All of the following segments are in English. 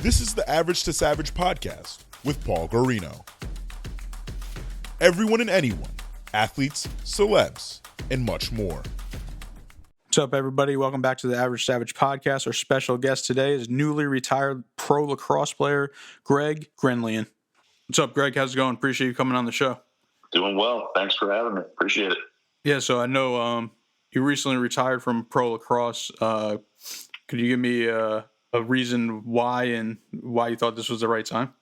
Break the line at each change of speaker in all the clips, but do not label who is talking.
This is the Average to Savage podcast with Paul Guarino. Everyone and anyone, athletes, celebs, and much more.
What's up, everybody? Welcome back to the Average Savage podcast. Our special guest today is newly retired pro lacrosse player Greg Gurenlian. What's up, Greg? How's it going? Appreciate you coming on the show.
Doing well. Thanks for having me. Appreciate it.
Yeah, so I know you recently retired from pro lacrosse. Could you give me a reason why and why you thought this was the right time?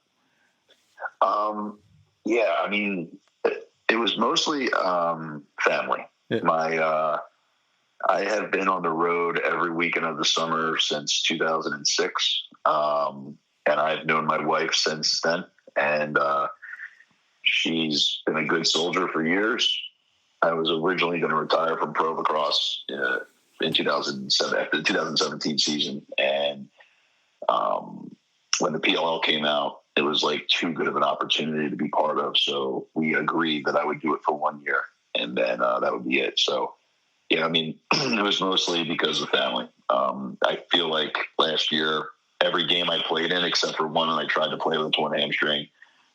Yeah, I mean, it was mostly family. Yeah. I have been on the road every weekend of the summer since 2006, and I've known my wife since then, and she's been a good soldier for years. I was originally going to retire from pro lacrosse in 2007, after the 2017 season, and when the PLL came out, it was like too good of an opportunity to be part of, so we agreed that I would do it for 1 year, and then that would be it. So, yeah, I mean, it was mostly because of family. I feel like last year, every game I played in, except for one, and I tried to play with a torn hamstring,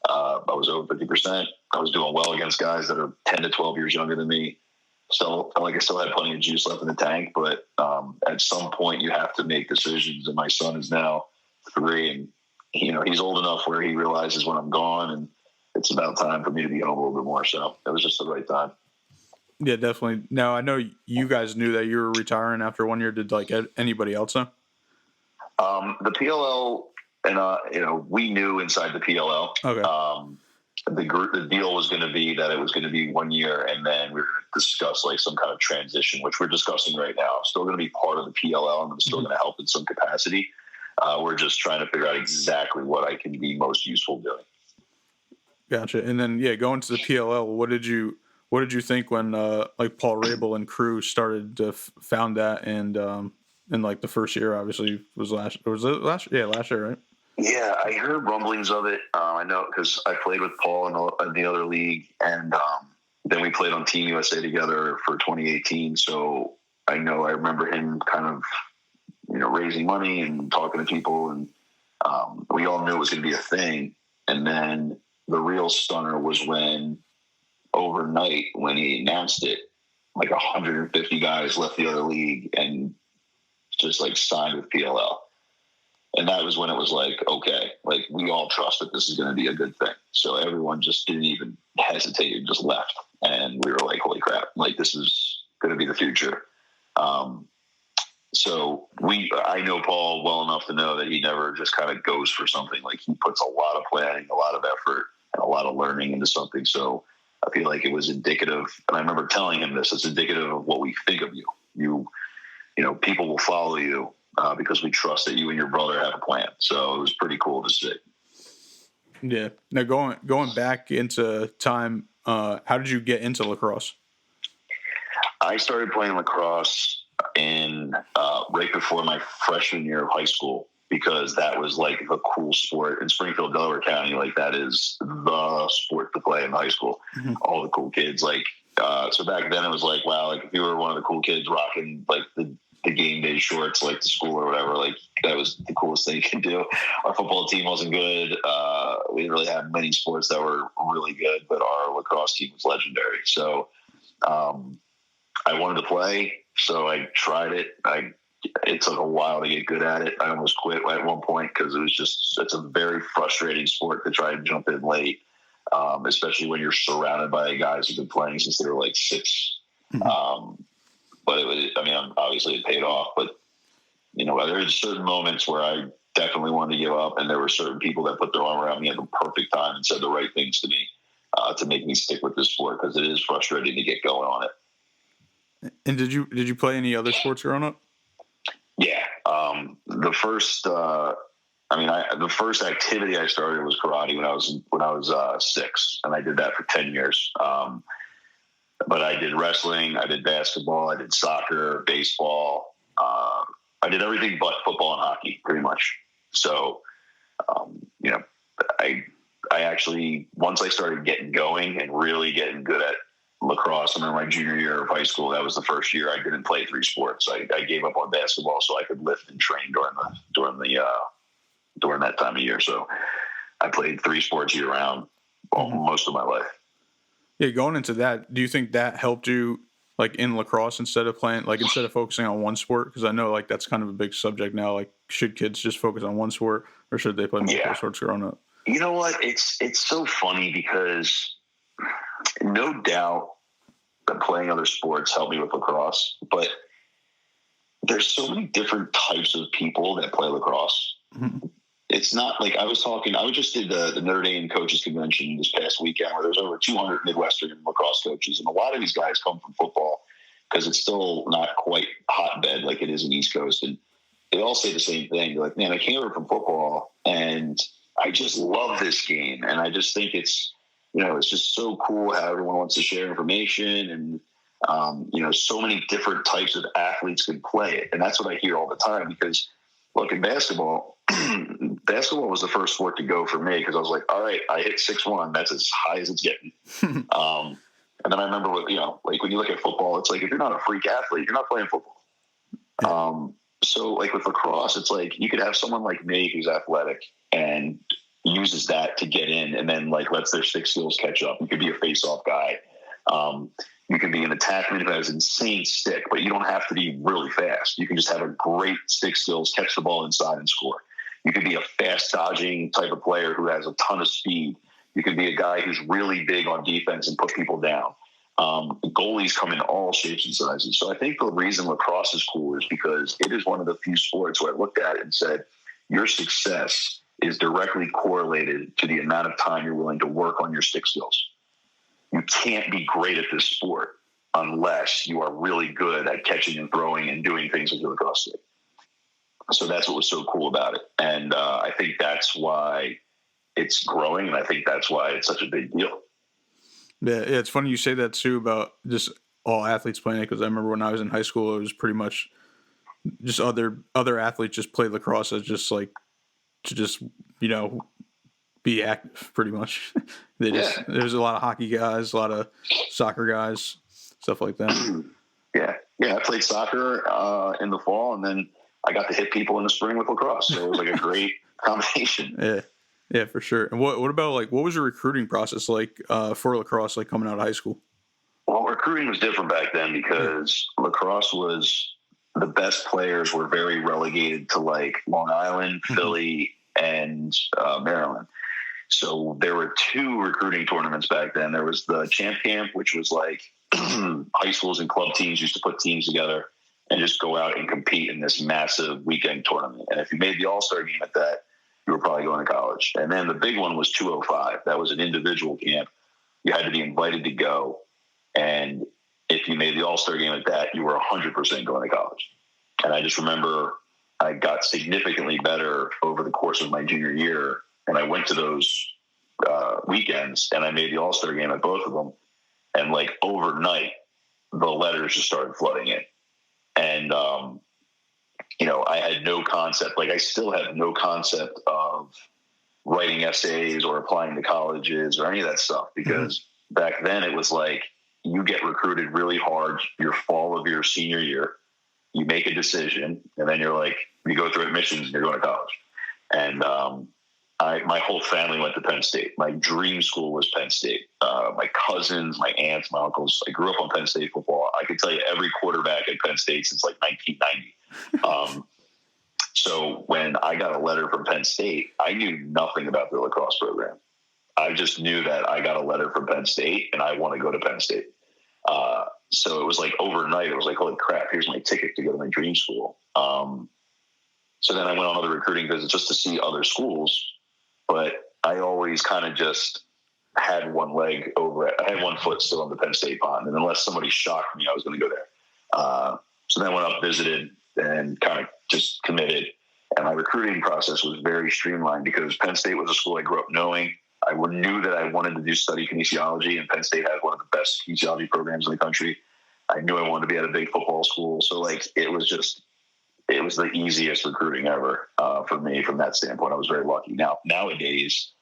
I was over 50%. I was doing well against guys that are 10 to 12 years younger than me. So felt like I still had plenty of juice left in the tank, but at some point you have to make decisions. And my son is now 3, and he's old enough where he realizes when I'm gone, and it's about time for me to be home a little bit more. So it was just the right time.
Yeah, definitely. Now, I know you guys knew that you were retiring after 1 year. Did anybody else know?
The PLL, and we knew inside the PLL.
Okay.
The deal was going to be that it was going to be 1 year, and then we were going to discuss like some kind of transition, which we're discussing right now. I'm still going to be part of the PLL, and I'm still going to help in some capacity. We're just trying to figure out exactly what I can be most useful doing.
Gotcha. And then, going to the PLL, what did you think when Paul Rabil and crew started to found that, and in the first year, obviously was last year, right?
Yeah, I heard rumblings of it. I know because I played with Paul in the other league, and then we played on Team USA together for 2018. So I remember him kind of raising money and talking to people, and we all knew it was going to be a thing. And then the real stunner was when overnight, when he announced it, like 150 guys left the other league and just signed with PLL. And that was when it was okay, we all trust that this is going to be a good thing. So everyone just didn't even hesitate and just left. And we were like, holy crap, this is going to be the future. So I know Paul well enough to know that he never just kind of goes for something. He puts a lot of planning, a lot of effort, and a lot of learning into something. So I feel like it was indicative. And I remember telling him this, it's indicative of what we think of you. People will follow you. Because we trust that you and your brother have a plan. So it was pretty cool to see.
Yeah. Now going back into time, how did you get into lacrosse?
I started playing lacrosse in right before my freshman year of high school, because that was the cool sport in Springfield, Delaware County. That is the sport to play in high school. Mm-hmm. All the cool kids. So back then it was wow, if you were one of the cool kids rocking the game day shorts, to school or whatever, that was the coolest thing you could do. Our football team wasn't good. We didn't really have many sports that were really good, but our lacrosse team was legendary. So I wanted to play, so I tried it. It took a while to get good at it. I almost quit at one point because it's a very frustrating sport to try and jump in late, especially when you're surrounded by guys who've been playing since they were 6. Mm-hmm. But obviously it paid off. But, there's certain moments where I definitely wanted to give up, and there were certain people that put their arm around me at the perfect time and said the right things to me to make me stick with this sport, because it is frustrating to get going on it.
And did you play any other sports growing up?
Yeah. The first activity I started was karate when I was 6, and I did that for 10 years. But I did wrestling, I did basketball, I did soccer, baseball. I did everything but football and hockey, pretty much. So, I actually, once I started getting going and really getting good at lacrosse, and in my junior year of high school, that was the first year I didn't play 3 sports. I gave up on basketball so I could lift and train during during that time of year. So I played 3 sports year round most of my life.
Yeah, going into that, do you think that helped you, like, in lacrosse instead of focusing on one sport? Because I know, like, that's kind of a big subject now. Like, should kids just focus on one sport, or should they play multiple sports growing up?
You know what? It's so funny because no doubt that playing other sports helped me with lacrosse, but there's so many different types of people that play lacrosse. Mm-hmm. It's not like I just did the Notre Dame coaches convention this past weekend where there's over 200 Midwestern lacrosse coaches. And a lot of these guys come from football because it's still not quite hotbed like it is in East Coast. And they all say the same thing. They're like, man, I came over from football and I just love this game. And I just think it's just so cool how everyone wants to share information and, so many different types of athletes can play it. And that's what I hear all the time because, look, in basketball was the first sport to go for me because I was like, all right, I hit 6'1". That's as high as it's getting. And then I remember, like when you look at football, it's like if you're not a freak athlete, you're not playing football. So like with lacrosse, it's like you could have someone like me who's athletic and uses that to get in and then like lets their stick skills catch up. You could be a face-off guy. You can be an attackman who has insane stick, but you don't have to be really fast. You can just have a great stick skills, catch the ball inside and score. You could be a fast dodging type of player who has a ton of speed. You could be a guy who's really big on defense and put people down. Goalies come in all shapes and sizes. So I think the reason lacrosse is cool is because it is one of the few sports where I looked at it and said, your success is directly correlated to the amount of time you're willing to work on your stick skills. You can't be great at this sport unless you are really good at catching and throwing and doing things with your lacrosse stick. So that's what was so cool about it. And I think that's why it's growing, and I think that's why it's such a big deal.
Yeah, it's funny you say that too about just all athletes playing it, because I remember when I was in high school, it was pretty much just other athletes just played lacrosse as just like to just, be active pretty much. There's a lot of hockey guys, a lot of soccer guys, stuff like that.
Yeah. I played soccer in the fall, and then I got to hit people in the spring with lacrosse. So it was like a great combination.
Yeah, for sure. And what about what was your recruiting process like for lacrosse, like coming out of high school?
Well, recruiting was different back then because lacrosse was the best players were very relegated to like Long Island, Philly, and Maryland. So there were 2 recruiting tournaments back then. There was the Champ Camp, which was like high schools and club teams used to put teams together and just go out and compete in this massive weekend tournament. And if you made the All-Star game at that, you were probably going to college. And then the big one was 205. That was an individual camp. You had to be invited to go. And if you made the All-Star game at that, you were 100% going to college. And I just remember I got significantly better over the course of my junior year. And I went to those weekends and I made the All-Star game at both of them. And like overnight, the letters just started flooding in. And, I had no concept, like I still have no concept of writing essays or applying to colleges or any of that stuff, because back then it was like you get recruited really hard your fall of your senior year, you make a decision, and then you're like, you go through admissions and you're going to college. And my whole family went to Penn State. My dream school was Penn State. My cousins, my aunts, my uncles, I grew up on Penn State football. I could tell you every quarterback at Penn State since like 1990. So when I got a letter from Penn State, I knew nothing about the lacrosse program. I just knew that I got a letter from Penn State and I want to go to Penn State. So it was like overnight, it was like, holy crap, here's my ticket to go to my dream school. So then I went on other recruiting visits just to see other schools, but I always kind of just had one leg over it. I had one foot still on the Penn State pond, and unless somebody shocked me, I was going to go there. So then I went up, visited, and kind of just committed. And my recruiting process was very streamlined because Penn State was a school I grew up knowing. I knew that I wanted to study kinesiology, and Penn State has one of the best kinesiology programs in the country. I knew I wanted to be at a big football school. So like, it was the easiest recruiting ever for me from that standpoint. I was very lucky. Nowadays,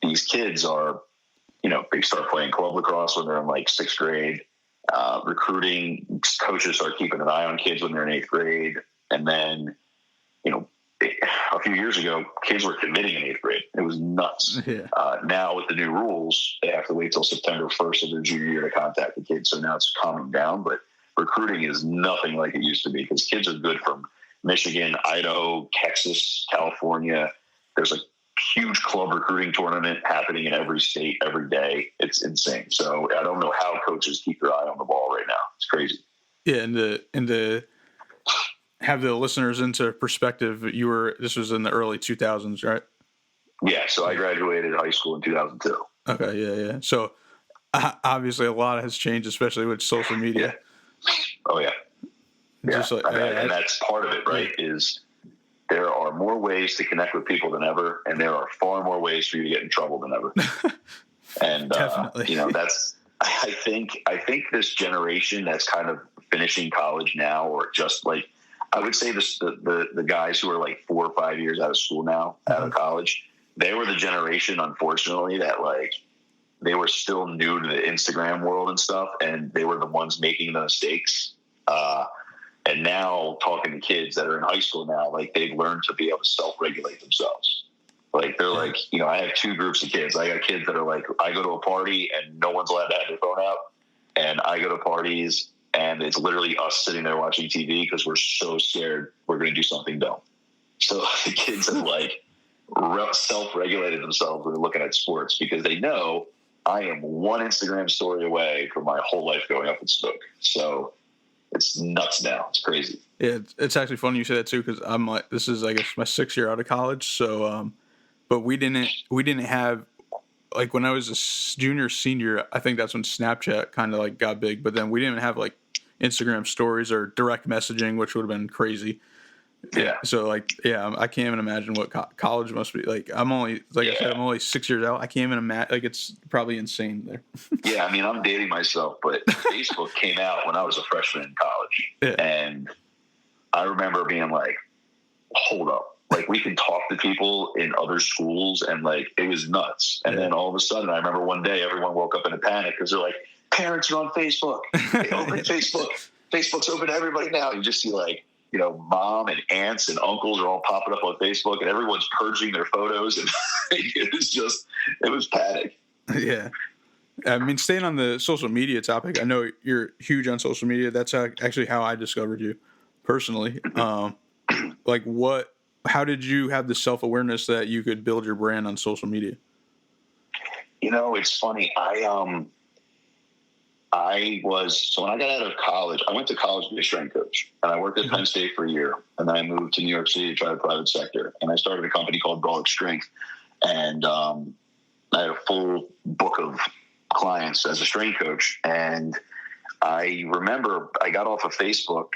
these kids are, they start playing club lacrosse when they're in like 6th grade. Recruiting coaches start keeping an eye on kids when they're in 8th grade. And then, a few years ago, kids were committing in 8th grade. It was nuts.
Yeah.
Now with the new rules, they have to wait till September 1st of their junior year to contact the kids. So now it's calming down, but recruiting is nothing like it used to be because kids are good from Michigan, Idaho, Texas, California. There's a huge club recruiting tournament happening in every state every day. It's insane. So I don't know how coaches keep their eye on the ball right now. It's crazy.
Yeah, and to have the listeners into perspective, this was in the early 2000s, right?
Yeah, so I graduated high school in 2002.
Okay, yeah. So obviously a lot has changed, especially with social media.
Yeah. Oh, yeah.
Just
yeah. And that's part of it, right, is there are more ways to connect with people than ever, and there are far more ways for you to get in trouble than ever. And,
Definitely.
I think this generation that's kind of finishing college now, or just like, I would say this, the guys who are like 4 or 5 years out of school now, out of college, they were the generation, unfortunately, that like they were still new to the Instagram world and stuff, and they were the ones making the mistakes. And now talking to kids that are in high school now, like they've learned to be able to self-regulate themselves. Like they're like, I have 2 groups of kids. I got kids that are like, I go to a party and no one's allowed to have their phone out. And I go to parties and it's literally us sitting there watching TV because we're so scared we're going to do something dumb. So the kids have like self-regulated themselves when they're looking at sports because they know I am one Instagram story away from my whole life going up in smoke. So it's nuts now. It's crazy.
Yeah, it's actually funny you say that too because I'm like, this is I guess my 6th year out of college. So, but we didn't have like when I was a junior, senior. I think that's when Snapchat kind of like got big. But then we didn't have like Instagram stories or direct messaging, which would have been crazy.
Yeah.
So like, I can't even imagine what college must be like. I'm only I said, I'm only 6 years out. I can't even imagine. Like it's probably insane there.
Yeah, I mean, I'm dating myself, but Facebook came out when I was a freshman in college, and I remember being like, "Hold up! Like we can talk to people in other schools," and like it was nuts. And then all of a sudden, I remember one day everyone woke up in a panic because they're like, "Parents are on Facebook. They open Facebook. Facebook's open to everybody now." You just see like, mom and aunts and uncles are all popping up on Facebook and everyone's purging their photos. And it was panic.
Yeah. I mean, staying on the social media topic, I know you're huge on social media. That's actually how I discovered you personally. How did you have the self-awareness that you could build your brand on social media?
It's funny. So when I got out of college, I went to college to be a strength coach, and I worked at Penn State for a year, and then I moved to New York City to try the private sector, and I started a company called Brolic Strength, and I had a full book of clients as a strength coach, and I remember I got off of Facebook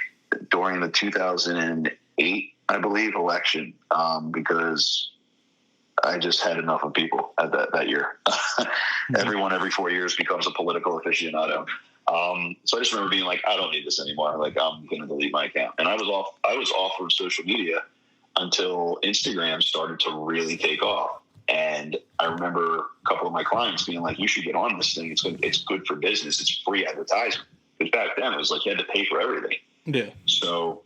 during the 2008, I believe, election because I just had enough of people at that year. Everyone every 4 years becomes a political aficionado. So I just remember being like, I don't need this anymore. Like, I'm going to delete my account. And I was off from social media until Instagram started to really take off. And I remember a couple of my clients being like, you should get on this thing. It's good for business. It's free advertising. Because back then it was like you had to pay for everything. Yeah. So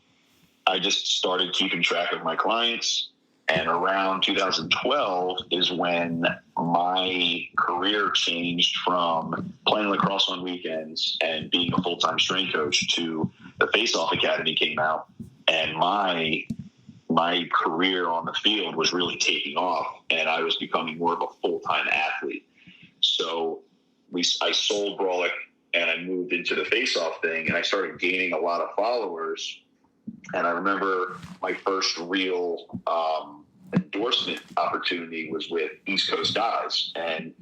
I just started keeping track of my clients. And around 2012 is when my career changed from playing lacrosse on weekends and being a full-time strength coach to the Face Off Academy came out. And my career on the field was really taking off, and I was becoming more of a full-time athlete. So I sold Brolic, and I moved into the Face Off thing, and I started gaining a lot of followers. And I remember my first real endorsement opportunity was with East Coast Guys, and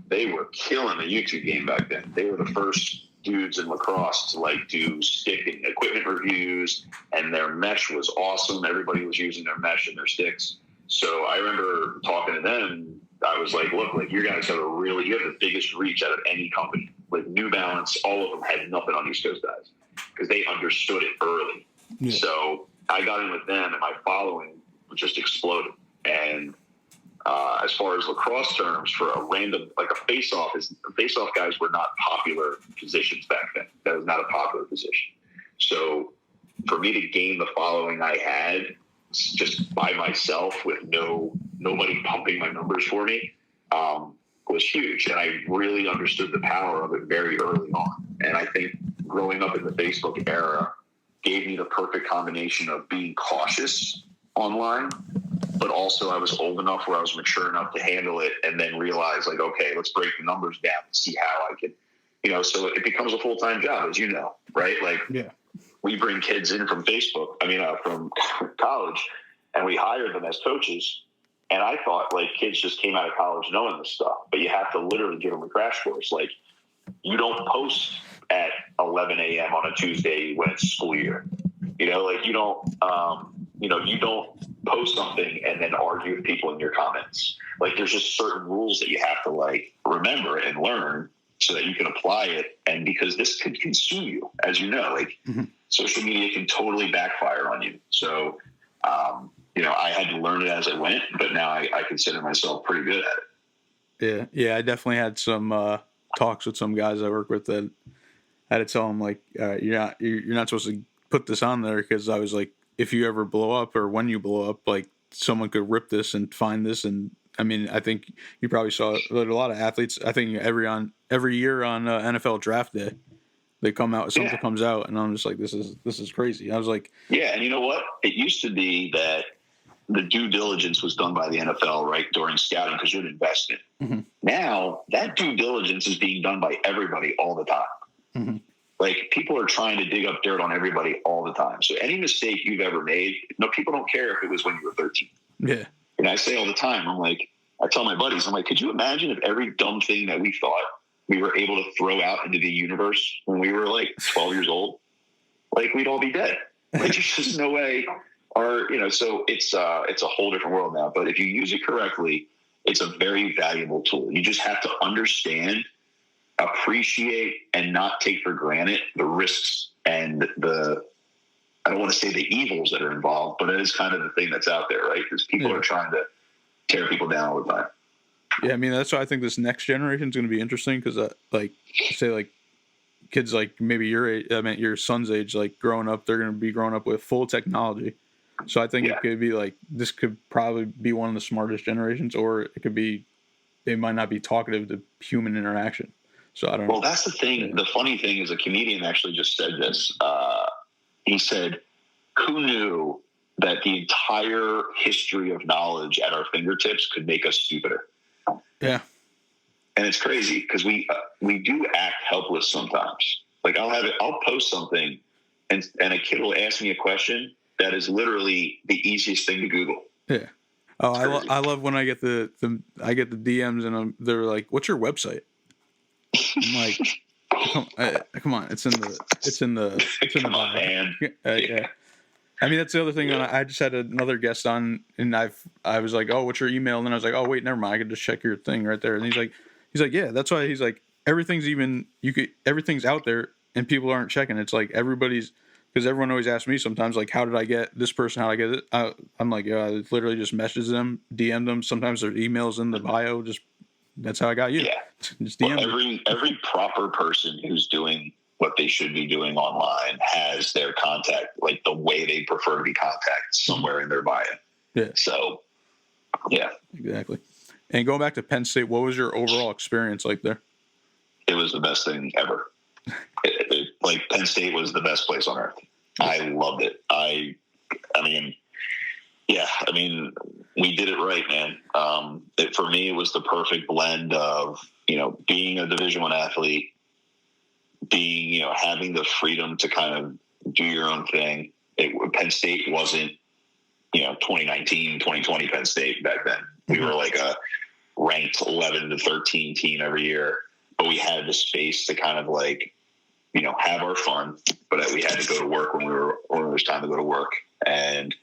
they were killing the YouTube game back then. They were the first dudes in lacrosse to like do stick and equipment reviews, and their mesh was awesome. Everybody was using their mesh and their sticks. So I remember talking to them. I was like, look, like you guys have you have the biggest reach out of any company. Like New Balance, all of them had nothing on East Coast Guys because they understood it early. Yeah. So I got in with them, and my following just exploded. And as far as lacrosse terms, for a random, like a face-off guys were not popular positions back then. That was not a popular position. So for me to gain the following I had just by myself with nobody pumping my numbers for me, was huge. And I really understood the power of it very early on. And I think growing up in the Facebook era gave me the perfect combination of being cautious online, but also I was old enough where I was mature enough to handle it and then realize, like, okay, let's break the numbers down and see how I can, so it becomes a full-time job, as you know, right? Like,
yeah,
we bring kids in from from college, and we hire them as coaches. And I thought, like, kids just came out of college knowing this stuff, but you have to literally give them a crash course. Like, you don't post at 11 a.m. on a Tuesday when it's school year. You don't post something and then argue with people in your comments. Like, there's just certain rules that you have to, like, remember and learn so that you can apply it. And because this could consume you, as you know, like, social media can totally backfire on you. So, I had to learn it as I went, but now I consider myself pretty good at
it. Yeah. I definitely had some talks with some guys I work with that I had to tell them, like, you're not supposed to put this on there, because I was like, if you ever blow up or when you blow up, like, someone could rip this and find this. And I mean, I think you probably saw a lot of athletes. I think every year on NFL draft day, they come out, something comes out, and I'm just like, this is crazy. I was like,
yeah. And you know what? It used to be that the due diligence was done by the NFL, right, during scouting, because you're an investment. Mm-hmm. Now that due diligence is being done by everybody all the time. Mm-hmm. Like, people are trying to dig up dirt on everybody all the time. So any mistake you've ever made, people don't care if it was when you were 13.
Yeah.
And I say all the time, I tell my buddies, I'm like, could you imagine if every dumb thing that we thought we were able to throw out into the universe when we were like 12 years old? Like, we'd all be dead. Like, there's just no way. So it's a whole different world now. But if you use it correctly, it's a very valuable tool. You just have to understand, appreciate, and not take for granted the risks and I don't want to say the evils that are involved, but it is kind of the thing that's out there, right? Because people are trying to tear people down all the time.
Yeah, I mean, that's why I think this next generation is going to be interesting, because, kids like maybe your age, your son's age, like, growing up, they're going to be growing up with full technology. So I think it could be like, this could probably be one of the smartest generations, or it could be, they might not be talkative to human interaction. So I don't know.
Well, that's the thing. Yeah. The funny thing is, a comedian actually just said this. He said, who knew that the entire history of knowledge at our fingertips could make us stupider?
Yeah.
And it's crazy, because we do act helpless sometimes. Like, I'll post something and a kid will ask me a question that is literally the easiest thing to Google.
Yeah. Oh, I love when I get the DMs and they're like, "What's your website?" I'm like, come on, it's in the yeah. I mean, that's the other thing. I just had another guest on, and I was like, "Oh, what's your email?" And then I was like, "Oh, wait, never mind. I could just check your thing right there." And he's like, "Yeah, that's why." He's like, everything's out there, and people aren't checking. It's like because everyone always asks me sometimes, like, how did I get this person? How did I get it? I'm like, I literally just message them, DM them. Sometimes their emails in the bio. Just, that's how I got you.
Yeah.
Just DM
every proper person who's doing what they should be doing online has their contact, like the way they prefer to be contacted, somewhere in their bio.
Yeah. So,
yeah.
Exactly. And going back to Penn State, what was your overall experience like there?
It was the best thing ever. Like, Penn State was the best place on earth. I loved it. I mean, we did it right, man. For me, it was the perfect blend of, being a Division I athlete, being, having the freedom to kind of do your own thing. Penn State wasn't, 2019, 2020 Penn State back then. We were like a ranked 11 to 13 team every year, but we had the space to kind of like, have our fun, but we had to go to work when it was time to go to work. And,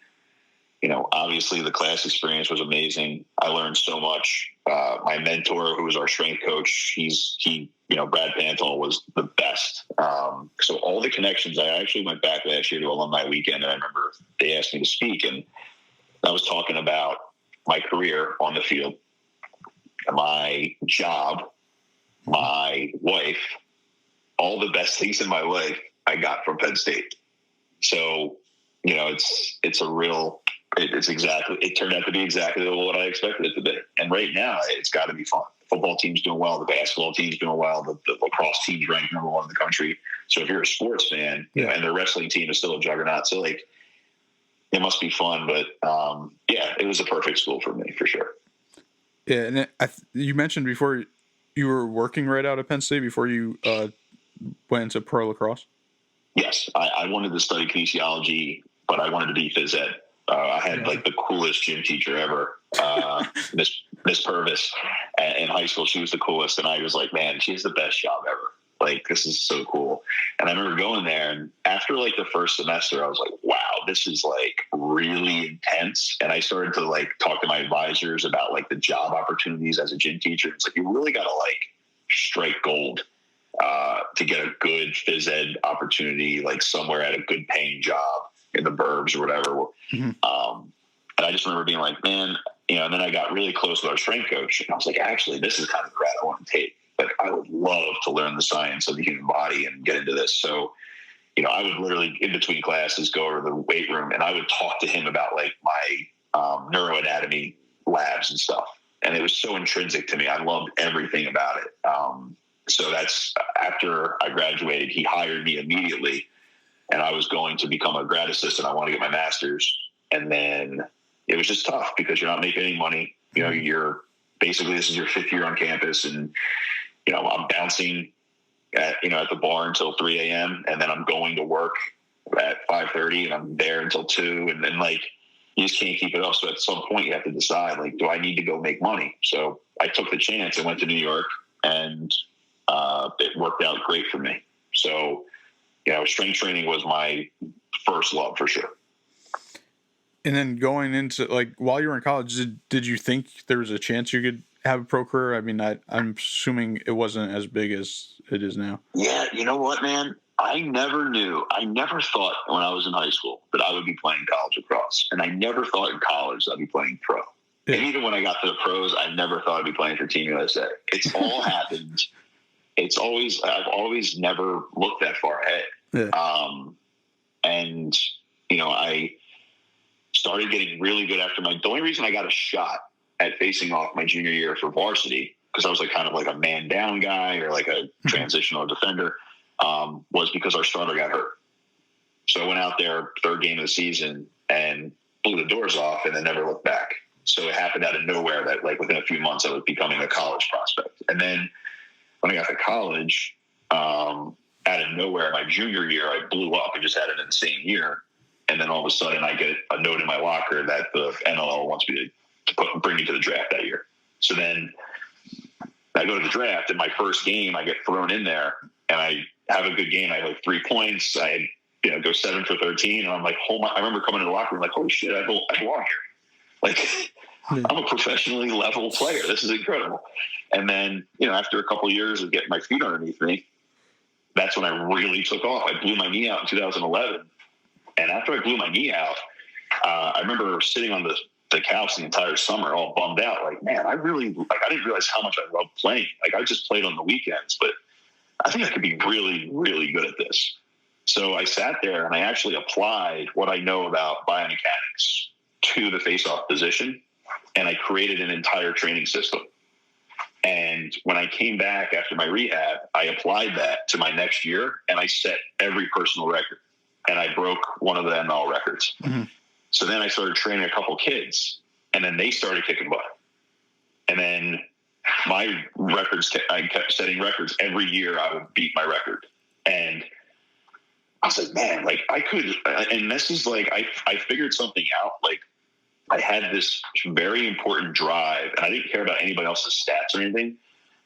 obviously the class experience was amazing. I learned so much. My mentor, who was our strength coach, Brad Pantel, was the best. So all the connections, I actually went back last year to Alumni Weekend, and I remember they asked me to speak, and I was talking about my career on the field, my job, my wife, all the best things in my life I got from Penn State. So, it's a real It turned out to be exactly what I expected it to be. And right now, it's got to be fun. The football team's doing well. The basketball team's doing well. The lacrosse team's ranked number 1 in the country. So if you're a sports fan, and the wrestling team is still a juggernaut, so like it must be fun. But it was a perfect school for me for sure.
Yeah, and you mentioned before you were working right out of Penn State before you went into pro lacrosse.
Yes, I wanted to study kinesiology, but I wanted to be phys ed. I had like the coolest gym teacher ever, Miss Purvis, in high school. She was the coolest, and I was like, man, she has the best job ever. Like, this is so cool. And I remember going there, and after like the first semester, I was like, wow, this is like really intense. And I started to like talk to my advisors about like the job opportunities as a gym teacher. It's like, you really got to like strike gold to get a good phys ed opportunity, like somewhere at a good paying job in the burbs or whatever. And I just remember being like, man, and then I got really close with our strength coach, and I was like, actually, this is kind of the route I want to take. Like, I would love to learn the science of the human body and get into this. So, I would literally in between classes go over to the weight room, and I would talk to him about like my neuroanatomy labs and stuff. And it was so intrinsic to me. I loved everything about it. So that's after I graduated, he hired me immediately, and I was going to become a grad assistant. I wanted to get my master's. And then it was just tough because you're not making any money. You're basically, this is your 5th year on campus, and, I'm bouncing at the bar until 3 a.m. and then I'm going to work at 5:30 and I'm there until 2. And then like, you just can't keep it up. So at some point you have to decide, like, do I need to go make money? So I took the chance and went to New York, and it worked out great for me. So, strength training was my first love for sure.
And then going into, like, while you were in college, did you think there was a chance you could have a pro career? I mean, I'm assuming it wasn't as big as it is now. Yeah,
you know what, man? I never knew. I never thought when I was in high school that I would be playing college lacrosse. And I never thought in college I'd be playing pro. Yeah. And even when I got to the pros, I never thought I'd be playing for Team USA. It's all happened. I've always never looked that far ahead. Yeah. And, I started getting really good after the only reason I got a shot at facing off my junior year for varsity, because I was like kind of like a man down guy or like a transitional defender, was because our starter got hurt. So I went out there 3rd game of the season and blew the doors off and then never looked back. So it happened out of nowhere that like within a few months I was becoming a college prospect. And then when I got to college, out of nowhere, my junior year, I blew up and just had an insane year. And then all of a sudden I get a note in my locker that the MLL wants me to bring me to the draft that year. So then I go to the draft, and my first game I get thrown in there and I have a good game. I have like 3 points. I go 7 for 13. And I'm like, I remember coming to the locker room like, holy shit, I belong here. Like, I'm a professionally level player. This is incredible. And then, after a couple of years of getting my feet underneath me, that's when I really took off. I blew my knee out in 2011. And after I blew my knee out, I remember sitting on the couch the entire summer, all bummed out. Like, man, I didn't realize how much I loved playing. Like, I just played on the weekends, but I think I could be really, really good at this. So I sat there and I actually applied what I know about biomechanics to the face-off position, and I created an entire training system. And when I came back after my rehab, I applied that to my next year, and I set every personal record. And I broke one of the ML records. Mm-hmm. So then I started training a couple kids, and then they started kicking butt. And then my records, I kept setting records. Every year I would beat my record. And I was like, man, like I could, and this is like, I figured something out. Like, I had this very important drive, and I didn't care about anybody else's stats or anything,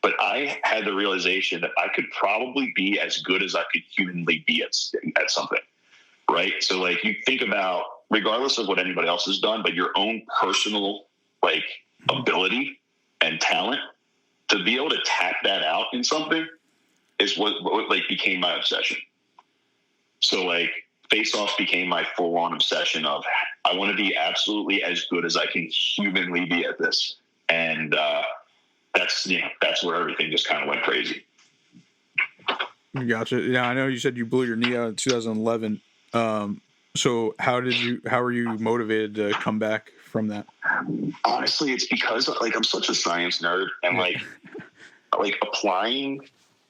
but I had the realization that I could probably be as good as I could humanly be at something. Right. So like, you think about, regardless of what anybody else has done, but your own personal like ability and talent to be able to tap that out in something is what like became my obsession. So like, face-off became my full-on obsession of, I want to be absolutely as good as I can humanly be at this. And that's where everything just kind of went crazy.
Gotcha. Yeah, I know you said you blew your knee out in 2011. So how were you motivated to come back from that?
Honestly, it's because like I'm such a science nerd, and like applying,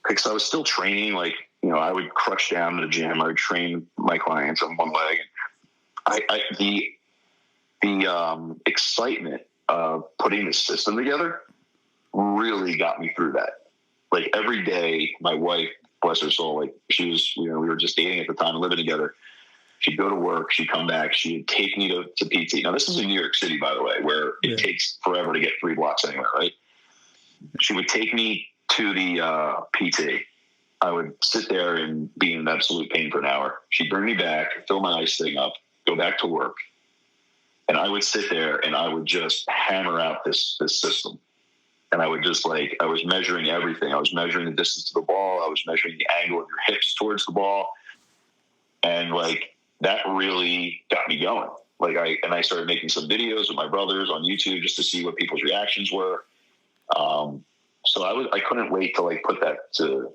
because I was still training. Like, you know, I would crush down to the gym. I would train my clients on one leg. The excitement of putting the system together really got me through that. Like every day, my wife, bless her soul, like she was, you know, we were just dating at the time, living together. She'd go to work, she'd come back, she'd take me to PT. Now, this is in New York City, by the way, where it takes forever to get 3 blocks anywhere, right? She would take me to the PT. I would sit there and be in absolute pain for an hour. She'd bring me back, fill my ice thing up, go back to work. And I would sit there and I would just hammer out this system. And I would just I was measuring everything. I was measuring the distance to the ball. I was measuring the angle of your hips towards the ball. And that really got me going. I started making some videos with my brothers on YouTube just to see what people's reactions were. So I couldn't wait to put that to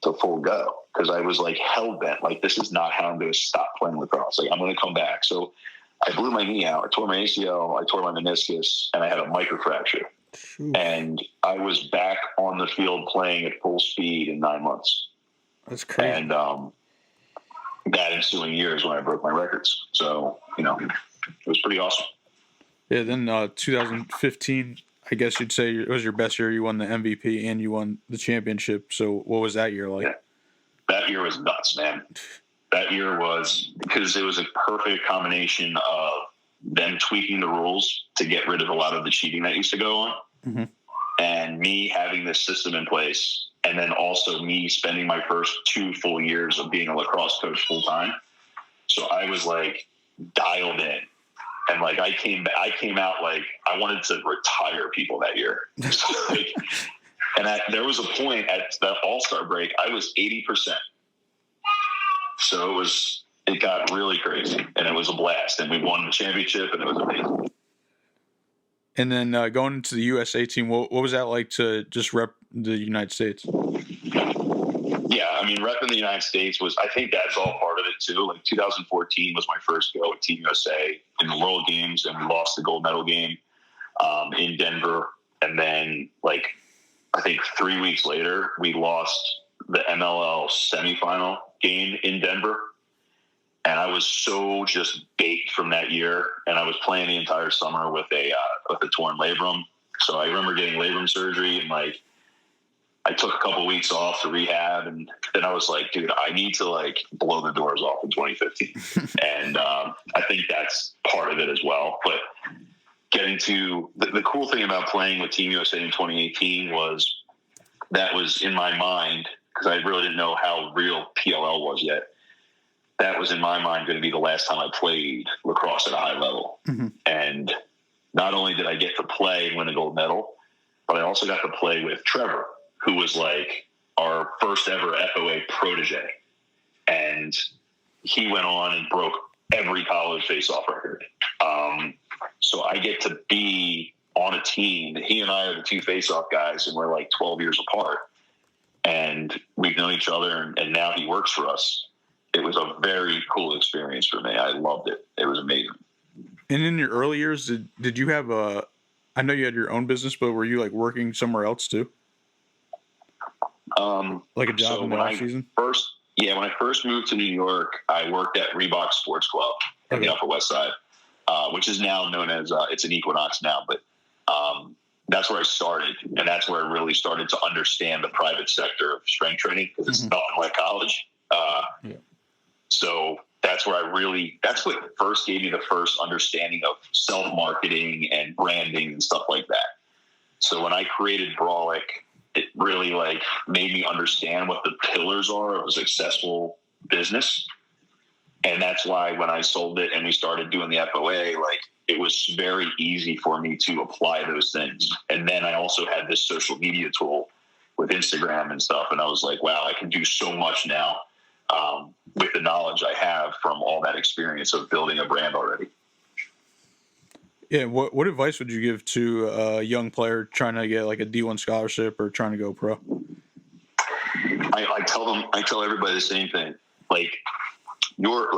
full go, because I was hell bent. This is not how I'm going to stop playing lacrosse. I'm going to come back. So I blew my knee out. I tore my ACL. I tore my meniscus, and I had a microfracture. And I was back on the field playing at full speed in 9 months.
That's crazy.
And that ensuing year is when I broke my records. So, it was pretty awesome.
Yeah, then 2015, I guess you'd say it was your best year. You won the MVP and you won the championship. So what was that year like?
Yeah. That year was nuts, man. That year was, because it was a perfect combination of them tweaking the rules to get rid of a lot of the cheating that used to go on, and me having this system in place, and then also me spending my first 2 full years of being a lacrosse coach full time. So I was dialed in, and I came out I wanted to retire people that year. And there was a point at the All-Star break, I was 80%. So it got really crazy, and it was a blast, and we won the championship, and it was amazing.
And then going to the USA team, what was that like to just rep the United States?
Yeah, I mean, repping the United States I think that's all part of it too. 2014 was my first go at Team USA in the World Games, and we lost the gold medal game in Denver. And then, I think 3 weeks later, we lost the MLL semifinal game in Denver. And I was so just baked from that year. And I was playing the entire summer with a torn labrum. So I remember getting labrum surgery, and I took a couple weeks off to rehab. And then I was like, dude, I need to blow the doors off in 2015. And I think that's part of it as well. But getting to the cool thing about playing with Team USA in 2018 was that was in my mind, because I really didn't know how real PLL was yet. That was in my mind going to be the last time I played lacrosse at a high level. And not only did I get to play and win a gold medal, but I also got to play with Trevor, who was our first ever FOA protege. And he went on and broke every college face-off record. So I get to be on a team. He and I are the 2 face-off guys, and we're 12 years apart. And we've known each other, and now he works for us. It was a very cool experience for me. I loved it. It was amazing.
And in your early years, did you have I know you had your own business, but were you working somewhere else too? Like a job in the off season? When
I first moved to New York, I worked at Reebok Sports Club in the Upper West Side, which is now known as, it's an Equinox now, but that's where I started. And that's where I really started to understand the private sector of strength training, because it's nothing like college. So that's where that's what first gave me the first understanding of self-marketing and branding and stuff like that. So when I created Brawlic, it really made me understand what the pillars are of a successful business. And that's why when I sold it and we started doing the FOA, it was very easy for me to apply those things. And then I also had this social media tool with Instagram and stuff. And I was like, wow, I can do so much now with the knowledge I have from all that experience of building a brand already.
Yeah. What advice would you give to a young player trying to get a D1 scholarship or trying to go pro?
I tell everybody the same thing.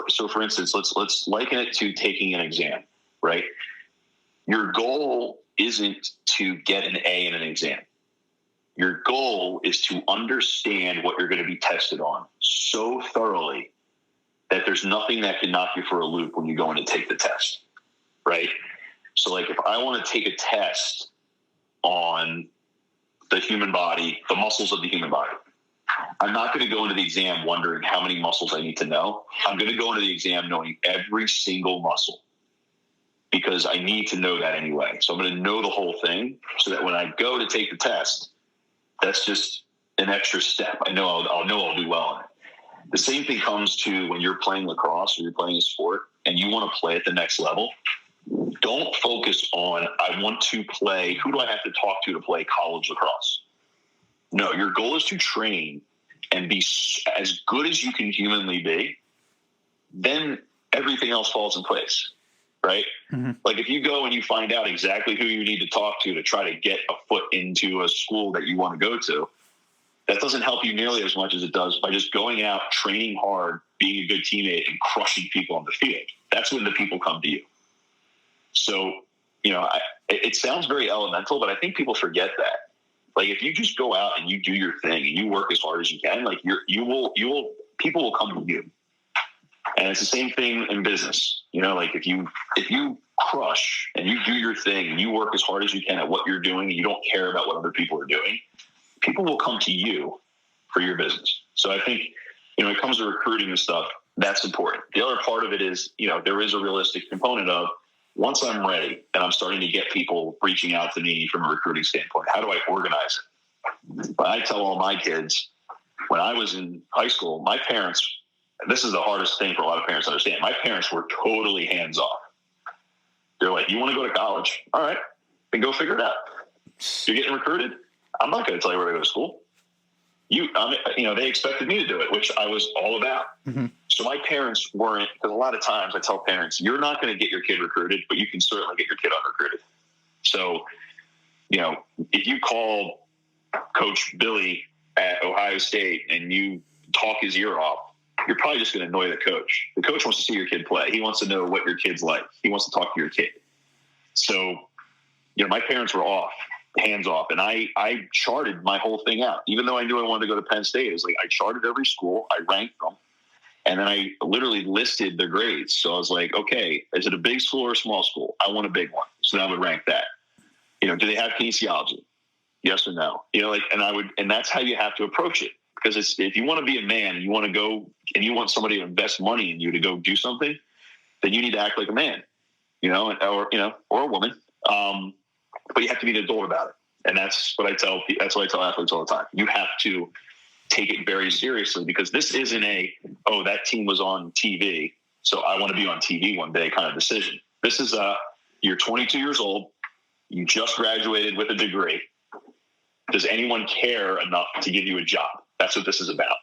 so for instance, let's liken it to taking an exam, right? Your goal isn't to get an A in an exam. Your goal is to understand what you're going to be tested on so thoroughly that there's nothing that can knock you for a loop when you go in to take the test, right? So like if I want to take a test on the human body, the muscles of the human body, I'm not going to go into the exam wondering how many muscles I need to know. I'm going to go into the exam knowing every single muscle because I need to know that anyway. So I'm going to know the whole thing so that when I go to take the test, that's just an extra step. I know I'll do well in it. The same thing comes to when you're playing lacrosse or you're playing a sport and you want to play at the next level. Don't focus on, I want to play, who do I have to talk to play college lacrosse? No, your goal is to train and be as good as you can humanly be. Then everything else falls in place, right? Mm-hmm. Like if you go and you find out exactly who you need to talk to try to get a foot into a school that you want to go to, that doesn't help you nearly as much as it does by just going out, training hard, being a good teammate, and crushing people on the field. That's when the people come to you. So, it sounds very elemental, but I think people forget that. Like if you just go out and you do your thing and you work as hard as you can, like people will come to you. And it's the same thing in business. Like if you crush and you do your thing and you work as hard as you can at what you're doing and you don't care about what other people are doing, people will come to you for your business. So I think, when it comes to recruiting and stuff, that's important. The other part of it is, there is a realistic component of once I'm ready and I'm starting to get people reaching out to me from a recruiting standpoint, how do I organize it? But I tell all my kids, when I was in high school, my parents, this is the hardest thing for a lot of parents to understand. My parents were totally hands off. They're like, you want to go to college? All right, then go figure it out. You're getting recruited? I'm not going to tell you where to go to school. They expected me to do it, which I was all about. Mm-hmm. So my parents weren't, because a lot of times I tell parents, you're not going to get your kid recruited, but you can certainly get your kid unrecruited. So, if you call Coach Billy at Ohio State and you talk his ear off, you're probably just going to annoy the coach. The coach wants to see your kid play. He wants to know what your kid's like. He wants to talk to your kid. So, my parents were hands off. And I charted my whole thing out. Even though I knew I wanted to go to Penn State, it was like I charted every school, I ranked them, and then I literally listed their grades. So I was like, okay, is it a big school or a small school? I want a big one. So then I would rank that. Do they have kinesiology? Yes or no? And that's how you have to approach it. Because if you want to be a man and you want to go and you want somebody to invest money in you to go do something, then you need to act like a man, or a woman. But you have to be an adult about it. And that's what I tell athletes all the time. You have to take it very seriously because this isn't that team was on TV, so I want to be on TV one day kind of decision. This is you're 22 years old. You just graduated with a degree. Does anyone care enough to give you a job? That's what this is about.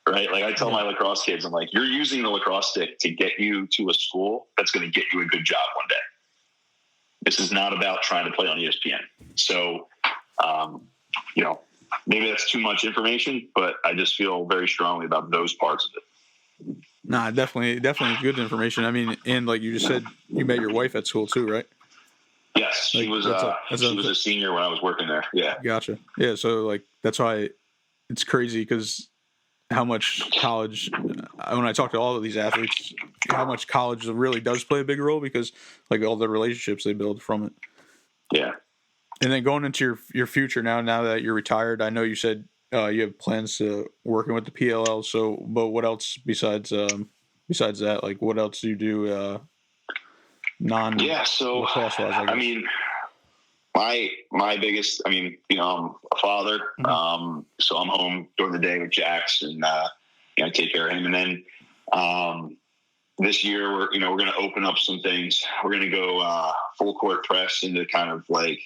Right? Like I tell my lacrosse kids, I'm like, you're using the lacrosse stick to get you to a school that's going to get you a good job one day. This is not about trying to play on ESPN. So, maybe that's too much information, but I just feel very strongly about those parts of it.
Nah, definitely good information. I mean, and like you just said, you met your wife at school too, right?
Yes, she was a senior when I was working there. Yeah.
Gotcha. Yeah, so like that's why it's crazy because how much college, when I talk to all of these athletes, how much college really does play a big role because like all the relationships they build from it.
Yeah.
And then going into your future now that you're retired, I know you said you have plans to working with the PLL. So, but what else besides that? Like what else do you do lacrosse-wise, I mean,
my biggest, I'm a father, so I'm home during the day with Jax and I take care of him. And then this year we're going to open up some things. We're going to go full court press into kind of like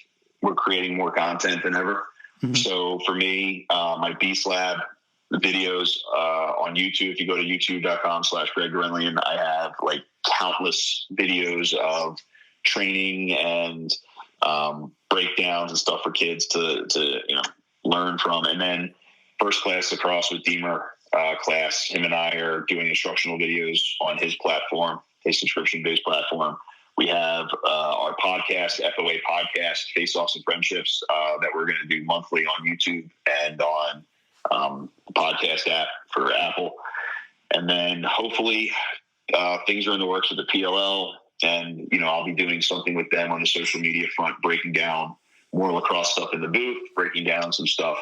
we're creating more content than ever. Mm-hmm. So for me, my Beast Lab videos on YouTube, if you go to youtube.com/Greg Gurenlian, I have like countless videos of training and breakdowns and stuff for kids to learn from. And then First Class Lacrosse with Deemer class. Him and I are doing instructional videos on his platform, his subscription-based platform. We have our podcast, FOA podcast, Face-Offs and Friendships, that we're going to do monthly on YouTube and on the podcast app for Apple. And then hopefully things are in the works with the PLL, and, I'll be doing something with them on the social media front, breaking down more lacrosse stuff in the booth, breaking down some stuff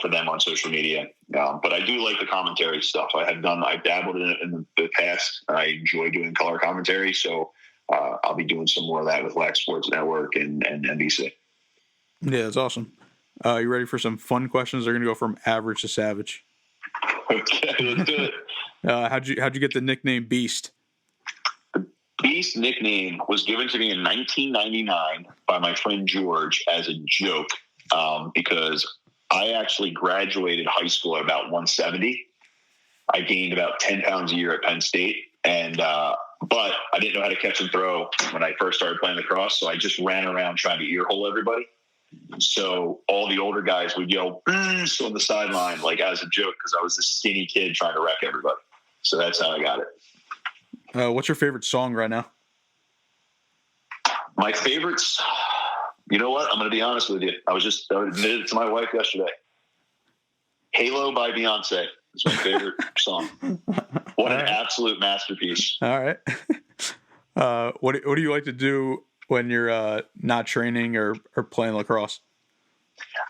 for them on social media. But I do like the commentary stuff. I've dabbled in it in the past. I enjoy doing color commentary. So I'll be doing some more of that with Lax Sports Network and NBC.
Yeah, that's awesome. You ready for some fun questions? They're going to go from average to savage.
Okay, let's do it.
How'd you get the nickname Beast?
The Beast nickname was given to me in 1999 by my friend George as a joke, because I actually graduated high school at about 170. I gained about 10 pounds a year at Penn State, and but I didn't know how to catch and throw when I first started playing lacrosse, so I just ran around trying to earhole everybody. So all the older guys would yell "Beast" on the sideline, like as a joke, because I was this skinny kid trying to wreck everybody. So that's how I got it.
What's your favorite song right now?
My favorites, you know what? I'm going to be honest with you. I admitted it to my wife yesterday. Halo by Beyonce is my favorite song. What an absolute masterpiece.
All right. What do you like to do when you're not training or playing lacrosse?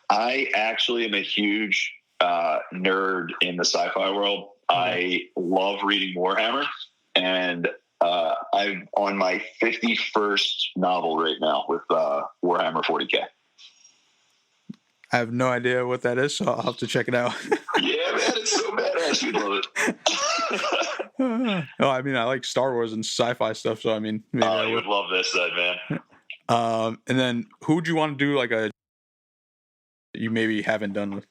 I
actually am a huge nerd in the sci-fi world. I love reading Warhammer, and I'm on my 51st novel right now with Warhammer 40K.
I have no idea what that is, so I'll have to check it out.
Yeah, man, it's so badass. You'd love it.
No, I mean, I like Star Wars and sci-fi stuff, so I mean, maybe
you would love this then, man.
And then who would you want to do like you maybe haven't done with?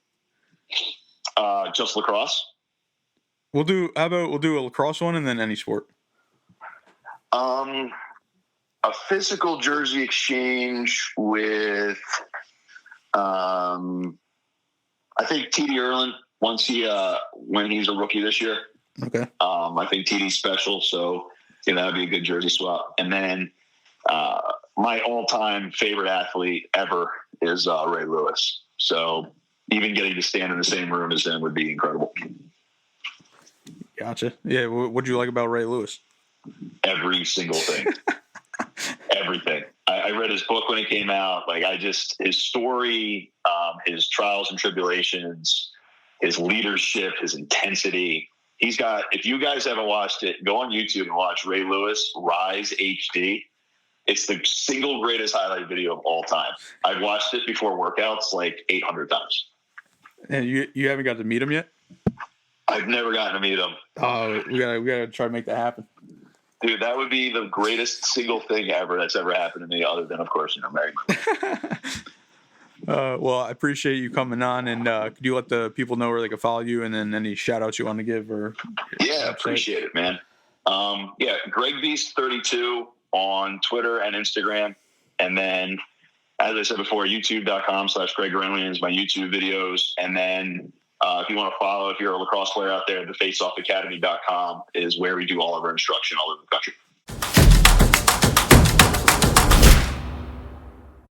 Just lacrosse.
We'll do a lacrosse one and then any sport.
A physical jersey exchange with, I think TD Erlin when he's a rookie this year.
Okay.
I think TD's special, so that'd be a good jersey swap. And then my all-time favorite athlete ever is Ray Lewis. So even getting to stand in the same room as him would be incredible.
Gotcha. Yeah. What do you like about Ray Lewis?
Every single thing. Everything. I read his book when it came out. His story, his trials and tribulations, his leadership, his intensity. If you guys haven't watched it, go on YouTube and watch Ray Lewis Rise HD. It's the single greatest highlight video of all time. I've watched it before workouts like 800 times.
And you haven't got to meet him yet?
I've never gotten to meet him.
Oh, we gotta try to make that happen.
Dude, that would be the greatest single thing ever that's ever happened to me, other than, of course, marrying my wife.
Well, I appreciate you coming on, and could you let the people know where they can follow you, and then any shout outs you want to give?
Yeah, appreciate it, man. Greg Beast 32 on Twitter and Instagram. And then, as I said before, youtube.com/Greg Gurenlian is my YouTube videos. And then if you want to follow, if you're a lacrosse player out there, the faceoffacademy.com is where we do all of our instruction all over the country.